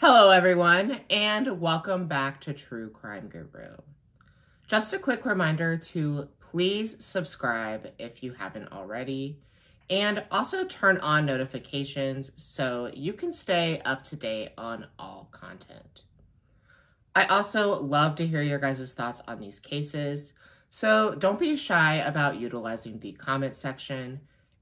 Hello everyone, and welcome back to True Crime Guru. Just a quick reminder to please subscribe if you haven't already, and also turn on notifications so you can stay up to date on all content. I also love to hear your guys' thoughts on these cases, so don't be shy about utilizing the comment section,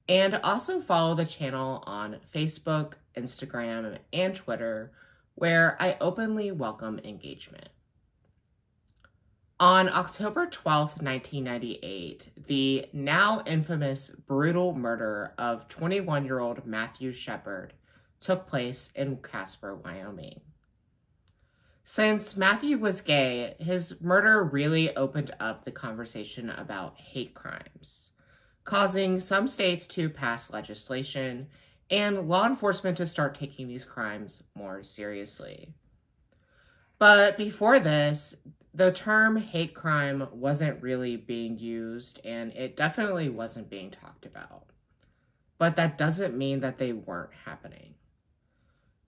and also follow the channel on Facebook, Instagram, and Twitter, where I openly welcome engagement. On October 12, 1998, the now infamous brutal murder of 21-year-old Matthew Shepard took place in Casper, Wyoming. Since Matthew was gay, his murder really opened up the conversation about hate crimes, causing some states to pass legislation and law enforcement to start taking these crimes more seriously. But before this, the term hate crime wasn't really being used, and it definitely wasn't being talked about. But that doesn't mean that they weren't happening.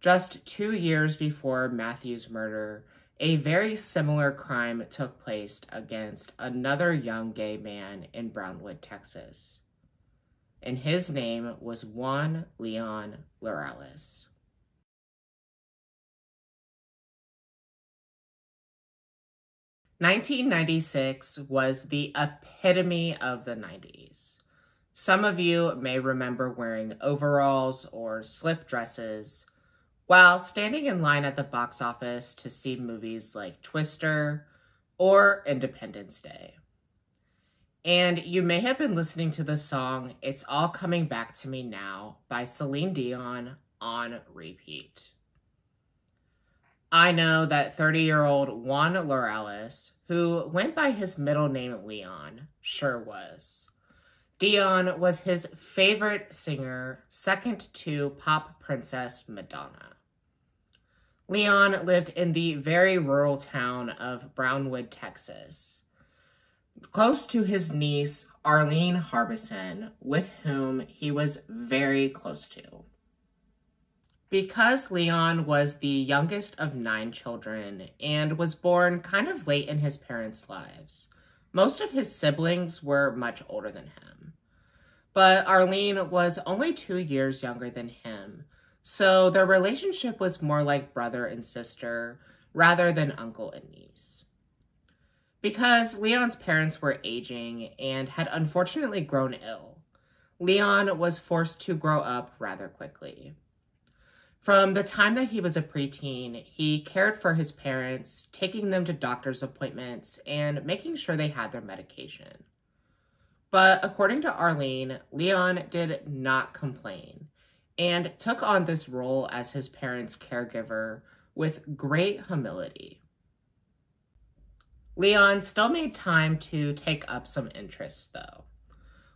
Just 2 years before Matthew's murder, a very similar crime took place against another young gay man in Brownwood, Texas. And his name was Juan Leon Laureles. "1996 was the epitome of the 90s. Some of you may remember wearing overalls or slip dresses while standing in line at the box office to see movies like Twister or Independence Day. And you may have been listening to the song "It's All Coming Back to Me Now" by Celine Dion on repeat. I know that 30-year-old Juan Laureles, who went by his middle name Leon, sure was. Dion was his favorite singer, second to pop princess Madonna. Leon lived in the very rural town of Brownwood, Texas, close to his niece, Arlene, with whom he was very close to. Because Leon was the youngest of 9 children and was born kind of late in his parents' lives, most of his siblings were much older than him. But Arlene was only 2 years younger than him, so their relationship was more like brother and sister rather than uncle and niece. Because Leon's parents were aging and had unfortunately grown ill, Leon was forced to grow up rather quickly. From the time that he was a preteen, he cared for his parents, taking them to doctor's appointments and making sure they had their medication. But according to Arlene, Leon did not complain and took on this role as his parents' caregiver with great humility. Leon still made time to take up some interests, though.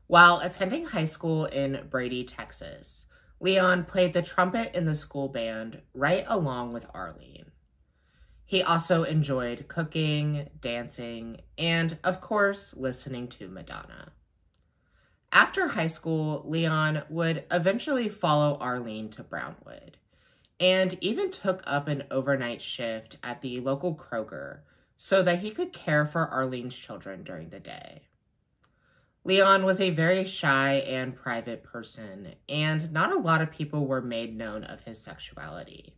While attending high school in Brady, Texas, Leon played the trumpet in the school band right along with Arlene. He also enjoyed cooking, dancing, and, of course, listening to Madonna. After high school, Leon would eventually follow Arlene to Brownwood, and even took up an overnight shift at the local Kroger so that he could care for Arlene's children during the day. Leon was a very shy and private person, and not a lot of people were made known of his sexuality.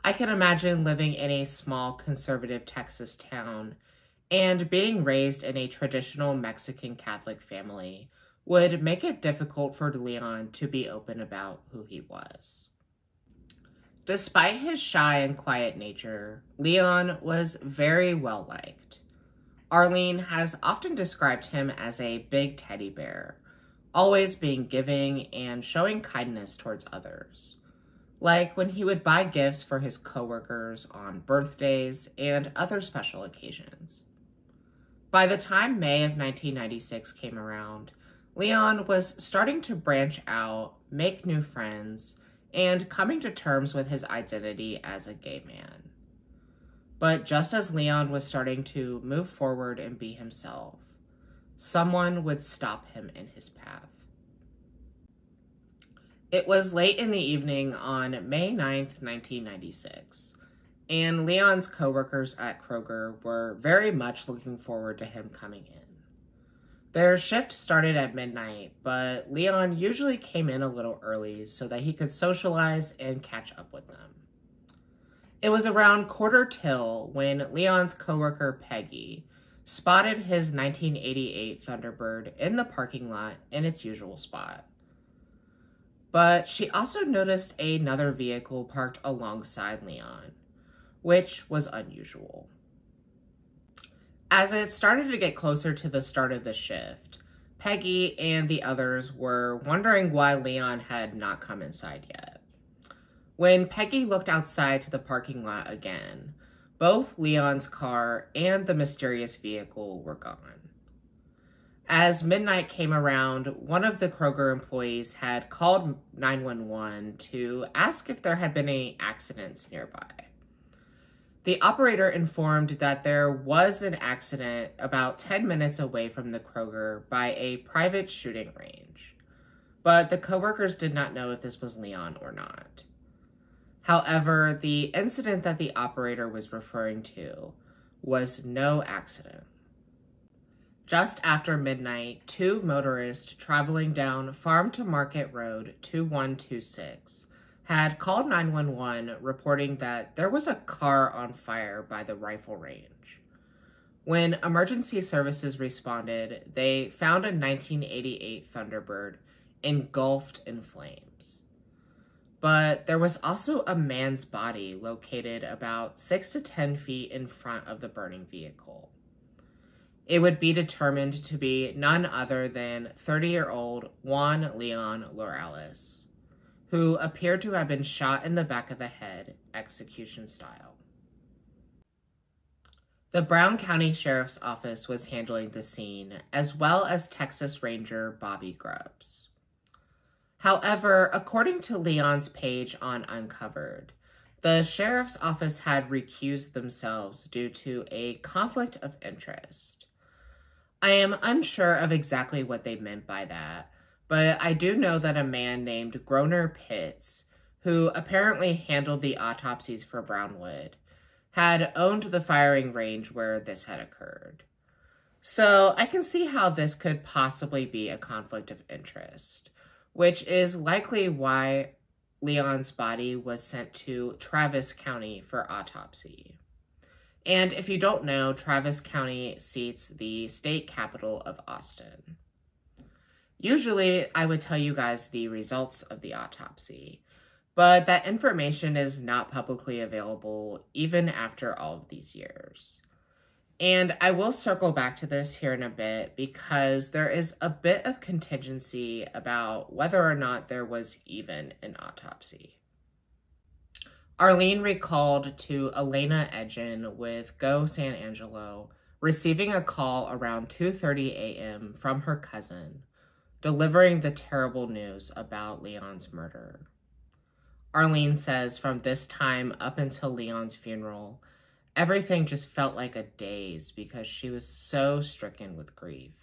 I can imagine living in a small conservative Texas town and being raised in a traditional Mexican Catholic family would make it difficult for Leon to be open about who he was. Despite his shy and quiet nature, Leon was very well liked. Arlene has often described him as a big teddy bear, always being giving and showing kindness towards others, like when he would buy gifts for his coworkers on birthdays and other special occasions. By the time May of 1996 came around, Leon was starting to branch out, make new friends, and coming to terms with his identity as a gay man. But just as Leon was starting to move forward and be himself, someone would stop him in his path. It was late in the evening on May 9th, 1996, and Leon's coworkers at Kroger were very much looking forward to him coming in. Their shift started at midnight, but Leon usually came in a little early so that he could socialize and catch up with them. It was around quarter till when Leon's coworker Peggy spotted his 1988 Thunderbird in the parking lot in its usual spot. But she also noticed another vehicle parked alongside Leon, which was unusual. As it started to get closer to the start of the shift, Peggy and the others were wondering why Leon had not come inside yet. When Peggy looked outside to the parking lot again, both Leon's car and the mysterious vehicle were gone. As midnight came around, one of the Kroger employees had called 911 to ask if there had been any accidents nearby. The operator informed that there was an accident about 10 minutes away from the Kroger by a private shooting range, but the coworkers did not know if this was Leon or not. However, the incident that the operator was referring to was no accident. Just after midnight, two motorists traveling down Farm to Market Road 2126 had called 911 reporting that there was a car on fire by the rifle range. When emergency services responded, they found a 1988 Thunderbird engulfed in flames. But there was also a man's body located about 6 to 10 feet in front of the burning vehicle. It would be determined to be none other than 30-year-old Juan Leon Laureles, who appeared to have been shot in the back of the head, execution style. The Brown County Sheriff's Office was handling the scene, as well as Texas Ranger Bobby Grubbs. However, according to Leon's page on Uncovered, the Sheriff's Office had recused themselves due to a conflict of interest. I am unsure of exactly what they meant by that, but I do know that a man named Groner Pitts, who apparently handled the autopsies for Brownwood, had owned the firing range where this had occurred. So I can see how this could possibly be a conflict of interest, which is likely why Leon's body was sent to Travis County for autopsy. And if you don't know, Travis County seats the state capital of Austin. Usually, I would tell you guys the results of the autopsy, but that information is not publicly available even after all of these years. And I will circle back to this here in a bit because there is a bit of contingency about whether or not there was even an autopsy. Arlene recalled to Elena Edgen with Go San Angelo receiving a call around 2:30 a.m. from her cousin, delivering the terrible news about Leon's murder. Arlene says from this time up until Leon's funeral, everything just felt like a daze because she was so stricken with grief.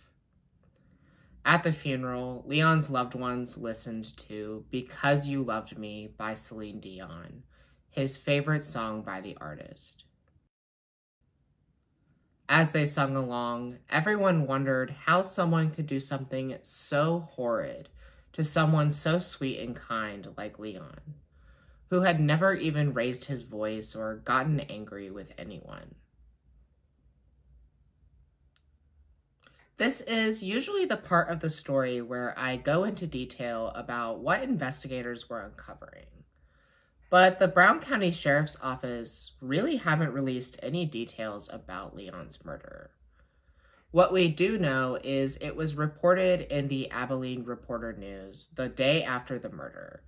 At the funeral, Leon's loved ones listened to Because You Loved Me by Celine Dion, his favorite song by the artist. As they sung along, everyone wondered how someone could do something so horrid to someone so sweet and kind like Leon, who had never even raised his voice or gotten angry with anyone. This is usually the part of the story where I go into detail about what investigators were uncovering. But the Brown County Sheriff's Office really haven't released any details about Leon's murder. What we do know is it was reported in the Abilene Reporter News the day after the murder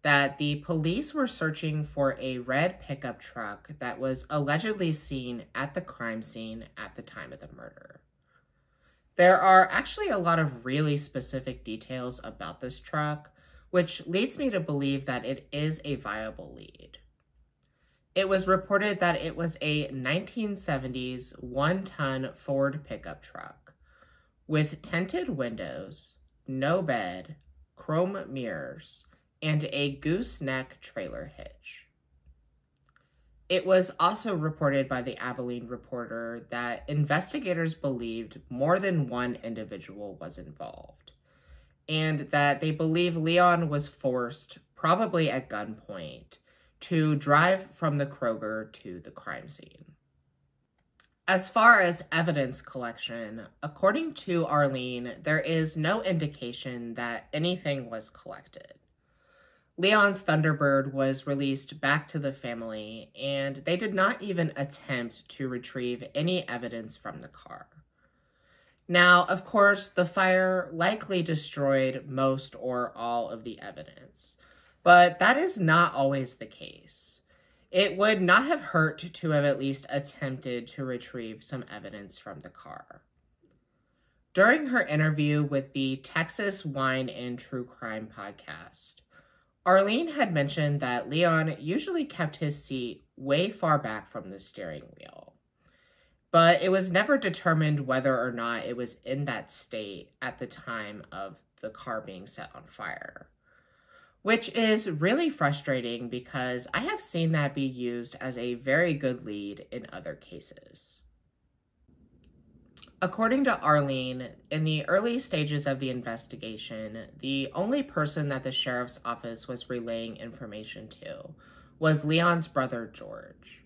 that the police were searching for a red pickup truck that was allegedly seen at the crime scene at the time of the murder. There are actually a lot of really specific details about this truck, which leads me to believe that it is a viable lead. It was reported that it was a 1970s one-ton Ford pickup truck with tinted windows, no bed, chrome mirrors, and a gooseneck trailer hitch. It was also reported by the Abilene Reporter that investigators believed more than one individual was involved, and that they believe Leon was forced, probably at gunpoint, to drive from the Kroger to the crime scene. As far as evidence collection, according to Arlene, there is no indication that anything was collected. Leon's Thunderbird was released back to the family, and they did not even attempt to retrieve any evidence from the car. Now, of course, the fire likely destroyed most or all of the evidence, but that is not always the case. It would not have hurt to have at least attempted to retrieve some evidence from the car. During her interview with the Texas Wine and True Crime podcast, Arlene had mentioned that Leon usually kept his seat way far back from the steering wheel, but it was never determined whether or not it was in that state at the time of the car being set on fire, which is really frustrating because I have seen that be used as a very good lead in other cases. According to Arlene, in the early stages of the investigation, the only person that the sheriff's office was relaying information to was Leon's brother, George.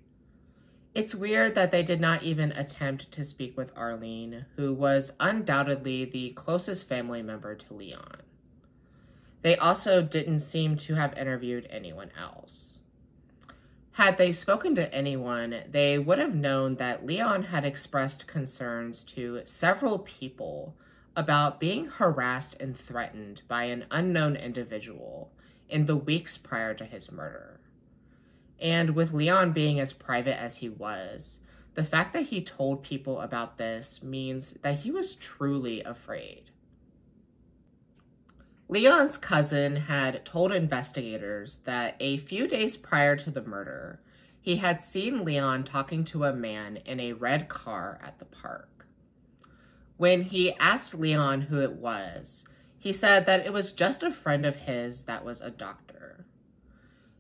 It's weird that they did not even attempt to speak with Arlene, who was undoubtedly the closest family member to Leon. They also didn't seem to have interviewed anyone else. Had they spoken to anyone, they would have known that Leon had expressed concerns to several people about being harassed and threatened by an unknown individual in the weeks prior to his murder. And with Leon being as private as he was, the fact that he told people about this means that he was truly afraid. Leon's cousin had told investigators that a few days prior to the murder, he had seen Leon talking to a man in a red car at the park. When he asked Leon who it was, he said that it was just a friend of his that was a doctor.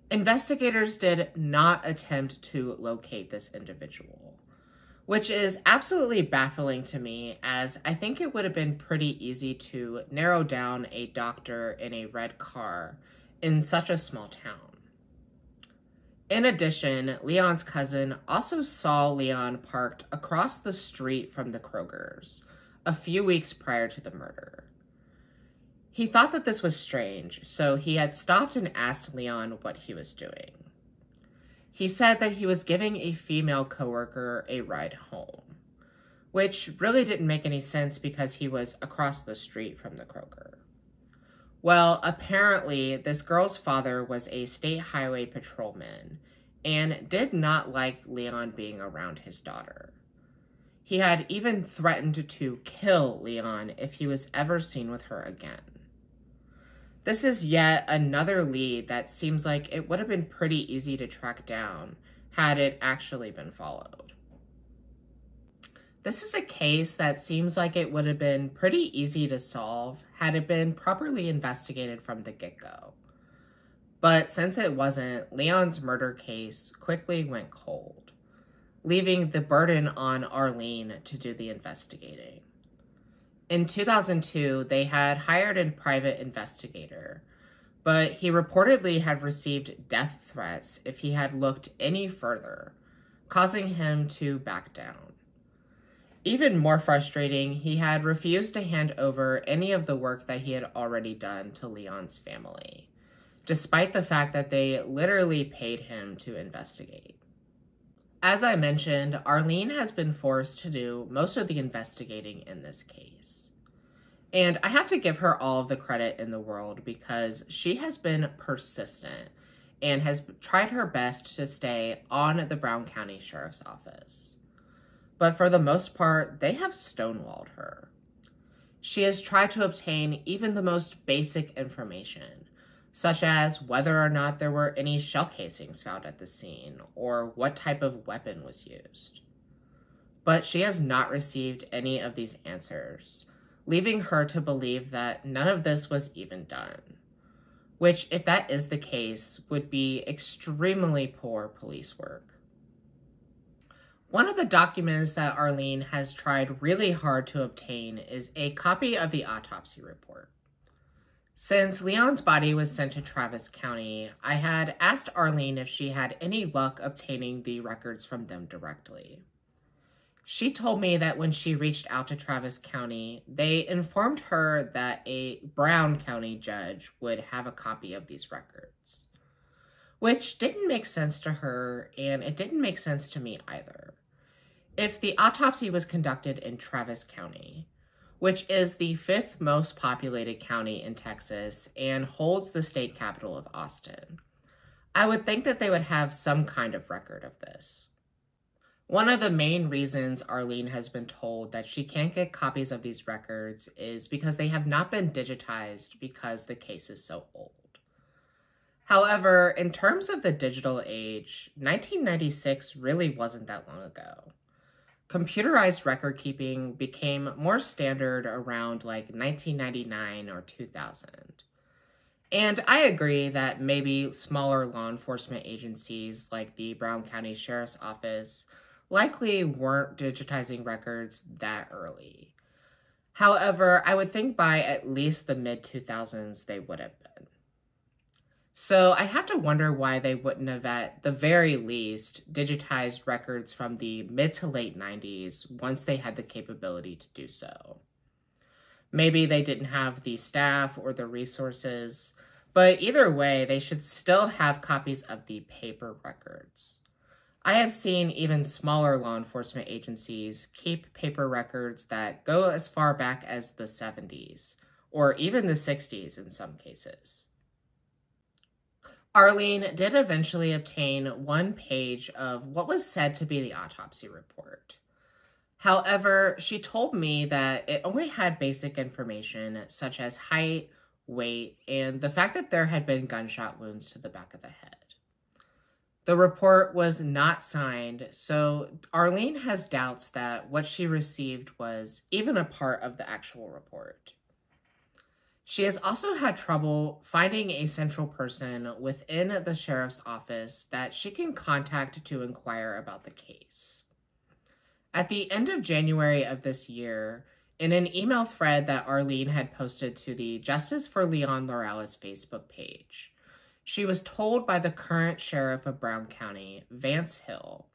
Investigators did not attempt to locate this individual, which is absolutely baffling to me, as I think it would have been pretty easy to narrow down a doctor in a red car in such a small town. In addition, Leon's cousin also saw Leon parked across the street from the Krogers a few weeks prior to the murder. He thought that this was strange, so he had stopped and asked Leon what he was doing. He said that he was giving a female coworker a ride home, which really didn't make any sense because he was across the street from the Kroger. Well, apparently, this girl's father was a state highway patrolman and did not like Leon being around his daughter. He had even threatened to kill Leon if he was ever seen with her again. This is yet another lead that seems like it would have been pretty easy to track down had it actually been followed. This is a case that seems like it would have been pretty easy to solve had it been properly investigated from the get-go. But since it wasn't, Leon's murder case quickly went cold, leaving the burden on Arlene to do the investigating. In 2002, they had hired a private investigator, but he reportedly had received death threats if he had looked any further, causing him to back down. Even more frustrating, he had refused to hand over any of the work that he had already done to Leon's family, despite the fact that they literally paid him to investigate. As I mentioned, Arlene has been forced to do most of the investigating in this case. And I have to give her all of the credit in the world because she has been persistent and has tried her best to stay on the Brown County Sheriff's Office. But for the most part, they have stonewalled her. She has tried to obtain even the most basic information, such as whether or not there were any shell casings found at the scene or what type of weapon was used. But she has not received any of these answers, leaving her to believe that none of this was even done. which, if that is the case, would be extremely poor police work. One of the documents that Arlene has tried really hard to obtain is a copy of the autopsy report. Since Leon's body was sent to Travis County, I had asked Arlene if she had any luck obtaining the records from them directly. She told me that when she reached out to Travis County, they informed her that a Brown County judge would have a copy of these records, which didn't make sense to her, and it didn't make sense to me either. If the autopsy was conducted in Travis County, which is the 5th most populated county in Texas and holds the state capital of Austin, I would think that they would have some kind of record of this. One of the main reasons Arlene has been told that she can't get copies of these records is because they have not been digitized because the case is so old. However, in terms of the digital age, 1996 really wasn't that long ago. Computerized record keeping became more standard around like 1999 or 2000. And I agree that maybe smaller law enforcement agencies like the Brown County Sheriff's Office likely weren't digitizing records that early. However, I would think by at least the mid-2000s they would have been. So I have to wonder why they wouldn't have, at the very least, digitized records from the mid to late 90s once they had the capability to do so. Maybe they didn't have the staff or the resources, but either way, they should still have copies of the paper records. I have seen even smaller law enforcement agencies keep paper records that go as far back as the 70s, or even the 60s in some cases. Arlene did eventually obtain one page of what was said to be the autopsy report. However, she told me that it only had basic information such as height, weight, and the fact that there had been gunshot wounds to the back of the head. The report was not signed, so Arlene has doubts that what she received was even a part of the actual report. She has also had trouble finding a central person within the sheriff's office that she can contact to inquire about the case. At the end of January of this year, in an email thread that Arlene had posted to the Justice for Leon Laureles Facebook page, she was told by the current sheriff of Brown County, Vance Hill,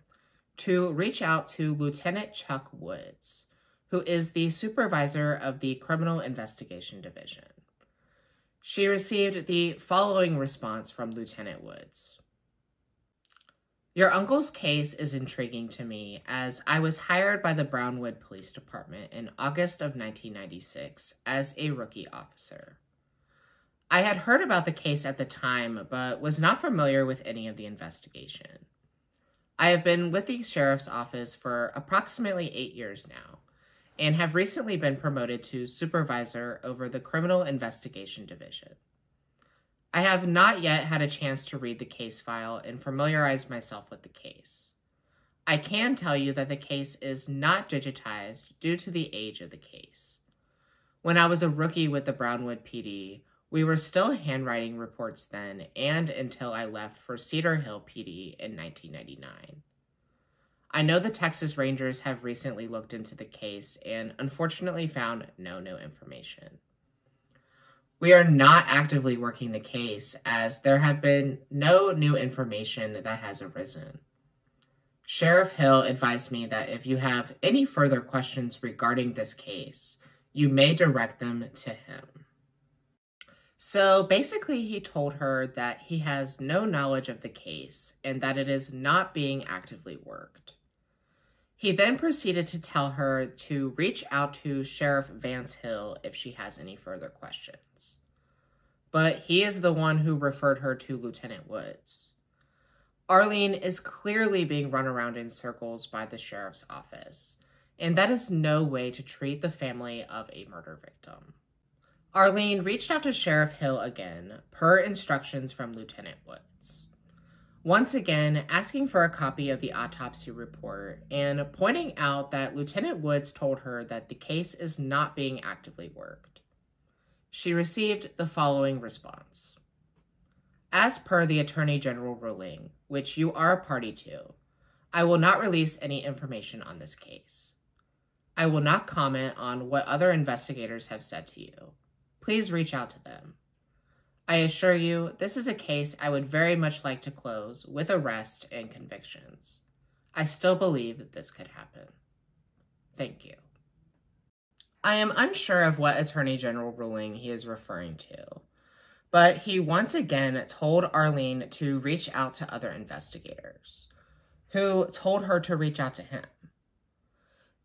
to reach out to Lieutenant Chuck Woods, who is the supervisor of the Criminal Investigation Division. She received the following response from Lieutenant Woods. Your uncle's case is intriguing to me, as I was hired by the Brownwood Police Department in August of 1996 as a rookie officer. I had heard about the case at the time, but was not familiar with any of the investigation. I have been with the sheriff's office for approximately 8 years now, and have recently been promoted to supervisor over the Criminal Investigation Division. I have not yet had a chance to read the case file and familiarize myself with the case. I can tell you that the case is not digitized due to the age of the case. When I was a rookie with the Brownwood PD, we were still handwriting reports then and until I left for Cedar Hill PD in 1999. I know the Texas Rangers have recently looked into the case and unfortunately found no new information. We are not actively working the case as there have been no new information that has arisen. Sheriff Hill advised me that if you have any further questions regarding this case, you may direct them to him. So basically he told her that he has no knowledge of the case and that it is not being actively worked. He then proceeded to tell her to reach out to Sheriff Vance Hill if she has any further questions. But he is the one who referred her to Lieutenant Woods. Arlene is clearly being run around in circles by the sheriff's office, and that is no way to treat the family of a murder victim. Arlene reached out to Sheriff Hill again, per instructions from Lieutenant Woods. Once again, asking for a copy of the autopsy report and pointing out that Lieutenant Woods told her that the case is not being actively worked. She received the following response. As per the Attorney General ruling, which you are a party to, I will not release any information on this case. I will not comment on what other investigators have said to you. Please reach out to them. I assure you, this is a case I would very much like to close with arrest and convictions. I still believe that this could happen. Thank you. I am unsure of what Attorney General ruling he is referring to, but he once again told Arlene to reach out to other investigators, who told her to reach out to him.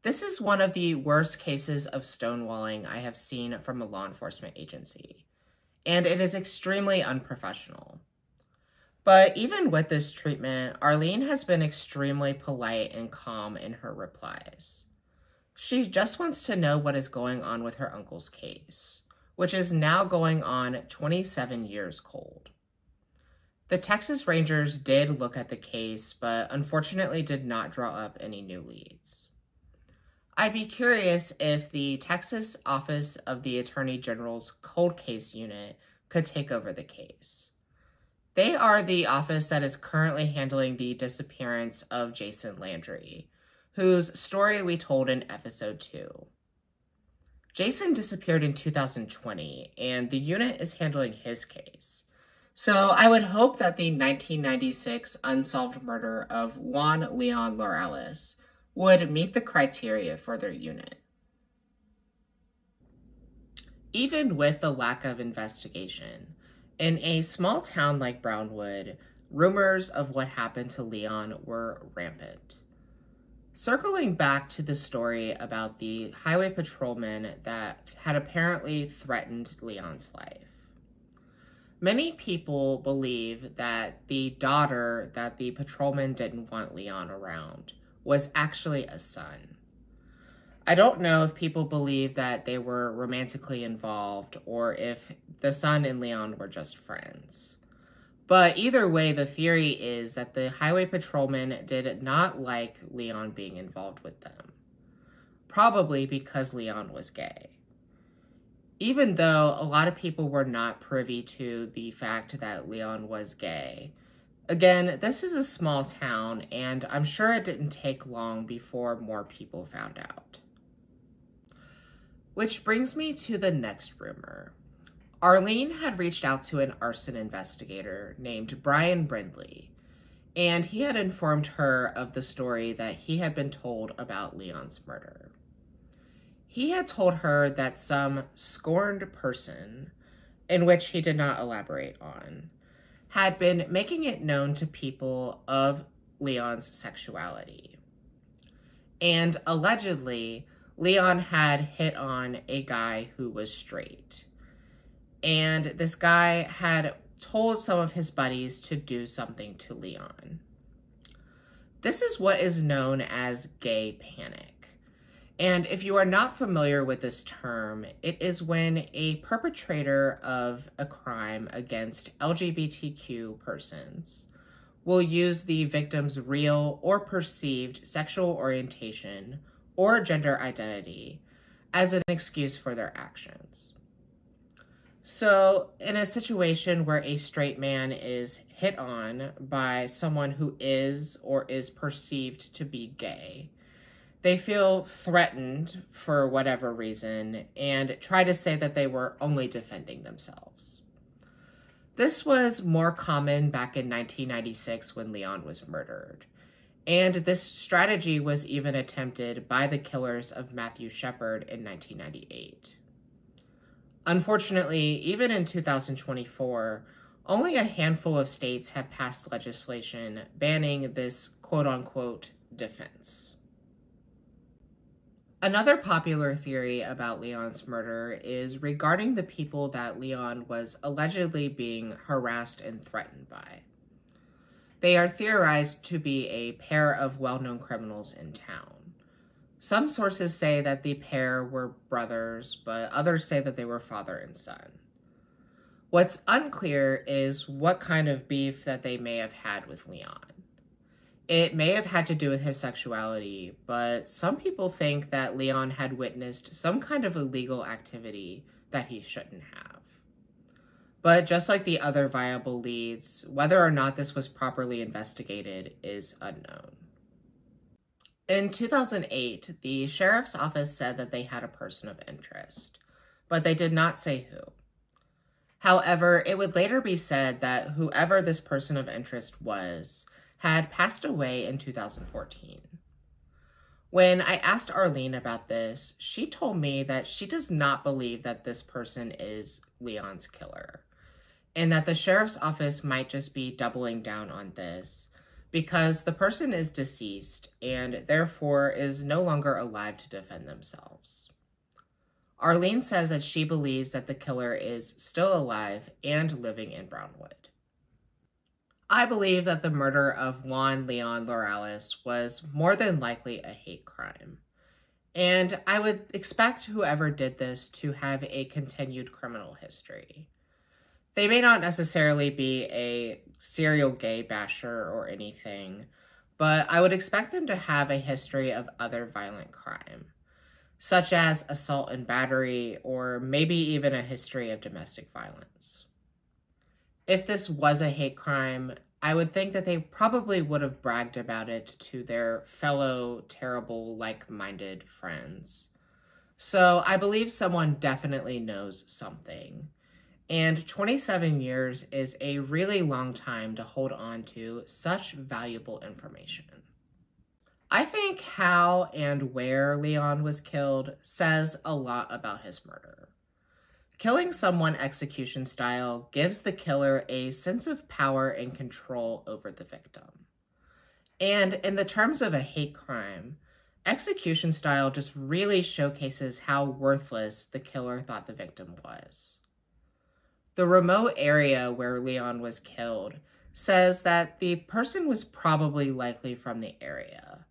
This is one of the worst cases of stonewalling I have seen from a law enforcement agency, and it is extremely unprofessional. But even with this treatment, Arlene has been extremely polite and calm in her replies. She just wants to know what is going on with her uncle's case, which is now going on 27 years cold. The Texas Rangers did look at the case, but unfortunately did not draw up any new leads. I'd be curious if the Texas Office of the Attorney General's Cold Case Unit could take over the case. They are the office that is currently handling the disappearance of Jason Landry, whose story we told in episode 2. Jason disappeared in 2020, and the unit is handling his case. So I would hope that the 1996 unsolved murder of Juan Leon Laureles would meet the criteria for their unit. Even with the lack of investigation, in a small town like Brownwood, rumors of what happened to Leon were rampant. Circling back to the story about the highway patrolman that had apparently threatened Leon's life. Many people believe that the daughter that the patrolman didn't want Leon around was actually a son. I don't know if people believe that they were romantically involved or if the son and Leon were just friends. But either way, the theory is that the highway patrolman did not like Leon being involved with them. Probably because Leon was gay. Even though a lot of people were not privy to the fact that Leon was gay, again, this is a small town, and I'm sure it didn't take long before more people found out. Which brings me to the next rumor. Arlene had reached out to an arson investigator named Brian Brindley, and he had informed her of the story that he had been told about Leon's murder. He had told her that some scorned person, in which he did not elaborate on, had been making it known to people of Leon's sexuality. And allegedly, Leon had hit on a guy who was straight. And this guy had told some of his buddies to do something to Leon. This is what is known as gay panic. And if you are not familiar with this term, it is when a perpetrator of a crime against LGBTQ persons will use the victim's real or perceived sexual orientation or gender identity as an excuse for their actions. So, in a situation where a straight man is hit on by someone who is or is perceived to be gay, they feel threatened for whatever reason and try to say that they were only defending themselves. This was more common back in 1996 when Leon was murdered, and this strategy was even attempted by the killers of Matthew Shepard in 1998. Unfortunately, even in 2024, only a handful of states have passed legislation banning this quote-unquote defense. Another popular theory about Leon's murder is regarding the people that Leon was allegedly being harassed and threatened by. They are theorized to be a pair of well-known criminals in town. Some sources say that the pair were brothers, but others say that they were father and son. What's unclear is what kind of beef that they may have had with Leon. It may have had to do with his sexuality, but some people think that Leon had witnessed some kind of illegal activity that he shouldn't have. But just like the other viable leads, whether or not this was properly investigated is unknown. In 2008, the sheriff's office said that they had a person of interest, but they did not say who. However, it would later be said that whoever this person of interest was had passed away in 2014. When I asked Arlene about this, she told me that she does not believe that this person is Leon's killer, and that the sheriff's office might just be doubling down on this because the person is deceased and therefore is no longer alive to defend themselves. Arlene says that she believes that the killer is still alive and living in Brownwood. I believe that the murder of Juan Leon Laureles was more than likely a hate crime, and I would expect whoever did this to have a continued criminal history. They may not necessarily be a serial gay basher or anything, but I would expect them to have a history of other violent crime, such as assault and battery, or maybe even a history of domestic violence. If this was a hate crime, I would think that they probably would have bragged about it to their fellow terrible, like-minded friends. So I believe someone definitely knows something. And 27 years is a really long time to hold on to such valuable information. I think how and where Leon was killed says a lot about his murder. Killing someone execution style gives the killer a sense of power and control over the victim. And in the terms of a hate crime, execution style just really showcases how worthless the killer thought the victim was. The remote area where Leon was killed says that the person was probably likely from the area.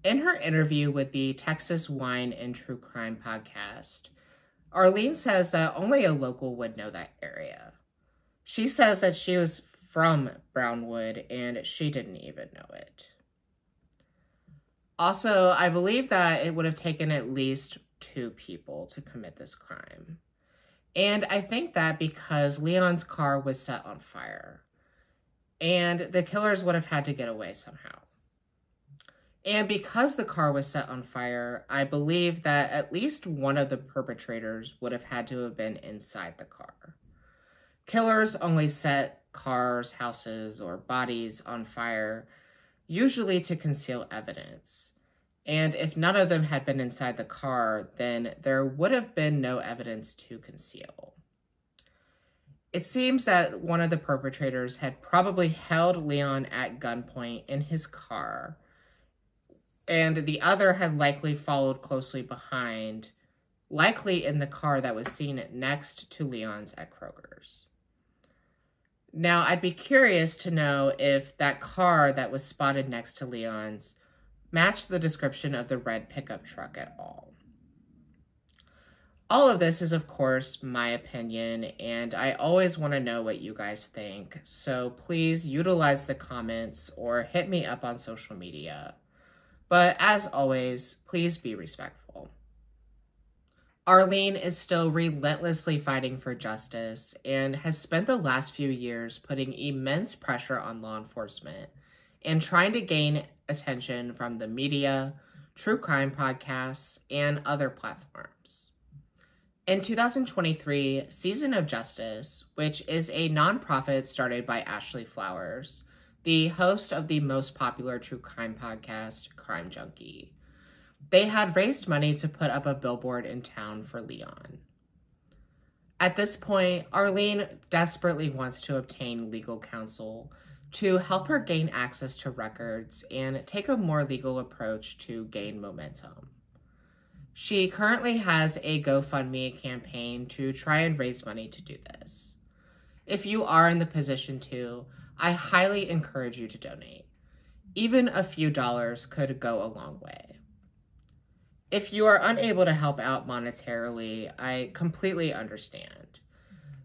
In her interview with the Texas Wine and True Crime podcast, Arlene says that only a local would know that area. She says that she was from Brownwood and she didn't even know it. Also, I believe that it would have taken at least 2 people to commit this crime. And I think that because Leon's car was set on fire, and the killers would have had to get away somehow. And because the car was set on fire, I believe that at least one of the perpetrators would have had to have been inside the car. Killers only set cars, houses, or bodies on fire, usually to conceal evidence. And if none of them had been inside the car, then there would have been no evidence to conceal. It seems that one of the perpetrators had probably held Leon at gunpoint in his car, and the other had likely followed closely behind, likely in the car that was seen next to Leon's at Kroger's. Now, I'd be curious to know if that car that was spotted next to Leon's matched the description of the red pickup truck at all. All of this is, of course, my opinion, and I always want to know what you guys think, so please utilize the comments or hit me up on social media. But as always, please be respectful. Arlene is still relentlessly fighting for justice and has spent the last few years putting immense pressure on law enforcement and trying to gain attention from the media, true crime podcasts, and other platforms. In 2023, Season of Justice, which is a nonprofit started by Ashley Flowers, the host of the most popular true crime podcast, Crime Junkie, they had raised money to put up a billboard in town for Leon. At this point, Arlene desperately wants to obtain legal counsel to help her gain access to records and take a more legal approach to gain momentum. She currently has a GoFundMe campaign to try and raise money to do this. If you are in the position to, I highly encourage you to donate. Even a few dollars could go a long way. If you are unable to help out monetarily, I completely understand.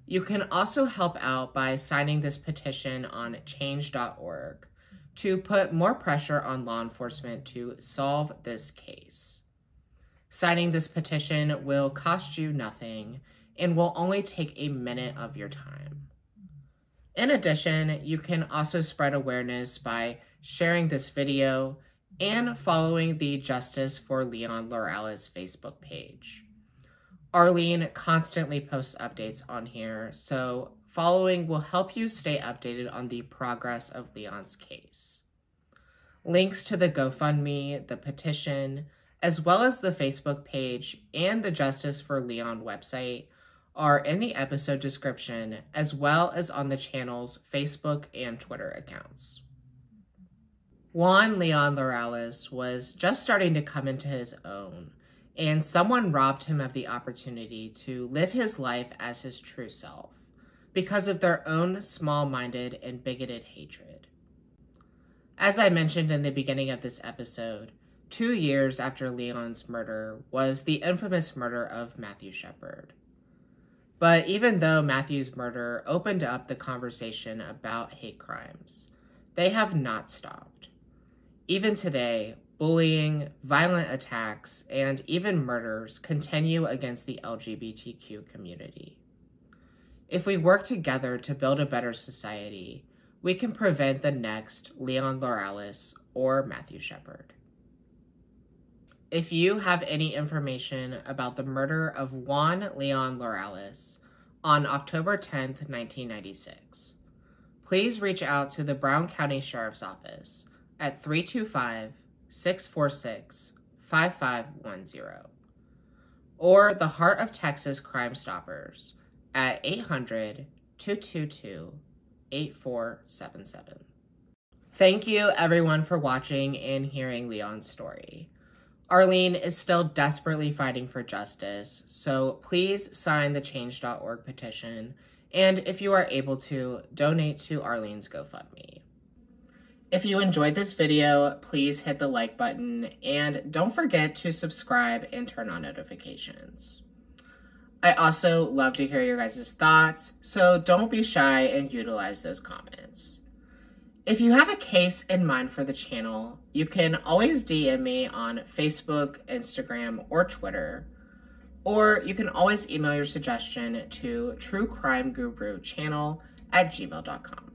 You can also help out by signing this petition on change.org to put more pressure on law enforcement to solve this case. Signing this petition will cost you nothing, and will only take a minute of your time. In addition, you can also spread awareness by sharing this video and following the Justice for Leon Laureles Facebook page. Arlene constantly posts updates on here, so following will help you stay updated on the progress of Leon's case. Links to the GoFundMe, the petition, as well as the Facebook page and the Justice for Leon website are in the episode description, as well as on the channel's Facebook and Twitter accounts. Juan Leon Laureles was just starting to come into his own, and someone robbed him of the opportunity to live his life as his true self because of their own small-minded and bigoted hatred. As I mentioned in the beginning of this episode, 2 years after Leon's murder was the infamous murder of Matthew Shepard. But even though Matthew's murder opened up the conversation about hate crimes, they have not stopped. Even today, bullying, violent attacks, and even murders continue against the LGBTQ community. If we work together to build a better society, we can prevent the next Leon Laureles or Matthew Shepard. If you have any information about the murder of Juan Leon Laureles on October 10th, 1996, please reach out to the Brown County Sheriff's Office at 325-646-5510 or the Heart of Texas Crime Stoppers at 800-222-8477. Thank you everyone for watching and hearing Leon's story. Arlene is still desperately fighting for justice, so please sign the change.org petition, and if you are able to, donate to Arlene's GoFundMe. If you enjoyed this video, please hit the like button, and don't forget to subscribe and turn on notifications. I also love to hear your guys' thoughts, so don't be shy and utilize those comments. If you have a case in mind for the channel, you can always DM me on Facebook, Instagram, or Twitter, or you can always email your suggestion to truecrimeguru@gmail.com.